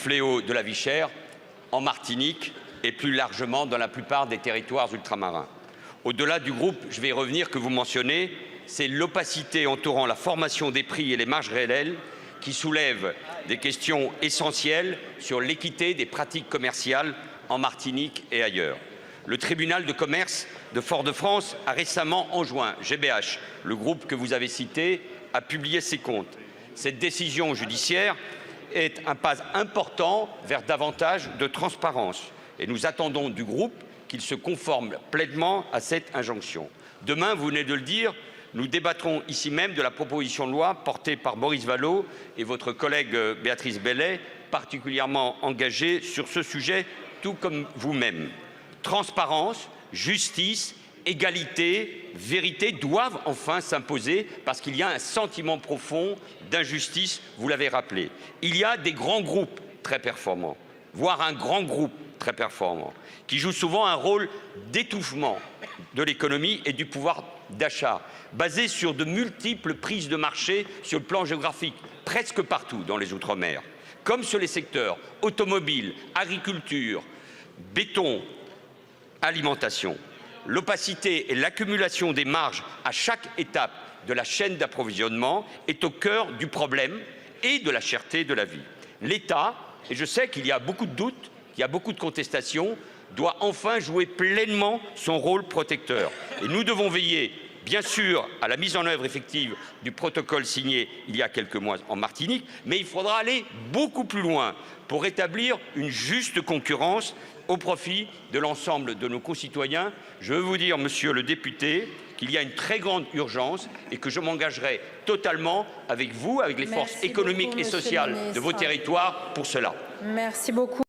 fléau de la vie chère en Martinique et plus largement dans la plupart des territoires ultramarins. Au-delà du groupe, je vais y revenir, que vous mentionnez, c'est l'opacité entourant la formation des prix et les marges réelles qui soulève des questions essentielles sur l'équité des pratiques commerciales en Martinique et ailleurs. Le tribunal de commerce de Fort-de-France a récemment enjoint GBH, le groupe que vous avez cité, à publier ses comptes. Cette décision judiciaire est un pas important vers davantage de transparence et nous attendons du groupe qu'il se conforme pleinement à cette injonction. Demain, vous venez de le dire, nous débattrons ici même de la proposition de loi portée par Boris Vallaud et votre collègue Béatrice Bellet, particulièrement engagée sur ce sujet, tout comme vous-même. Transparence, justice, égalité, vérité doivent enfin s'imposer parce qu'il y a un sentiment profond d'injustice, vous l'avez rappelé. Il y a des grands groupes très performants, voire un grand groupe très performant, qui joue souvent un rôle d'étouffement de l'économie et du pouvoir d'achat, basé sur de multiples prises de marché sur le plan géographique, presque partout dans les Outre-mer, comme sur les secteurs automobile, agriculture, béton, alimentation. L'opacité et l'accumulation des marges à chaque étape de la chaîne d'approvisionnement est au cœur du problème et de la cherté de la vie. L'État, et je sais qu'il y a beaucoup de doutes, qu'il y a beaucoup de contestations, doit enfin jouer pleinement son rôle protecteur. Et nous devons veiller, bien sûr, à la mise en œuvre effective du protocole signé il y a quelques mois en Martinique, mais il faudra aller beaucoup plus loin pour rétablir une juste concurrence au profit de l'ensemble de nos concitoyens. Je veux vous dire, monsieur le député, qu'il y a une très grande urgence et que je m'engagerai totalement avec vous, avec les forces économiques et sociales de vos territoires pour cela. Merci beaucoup.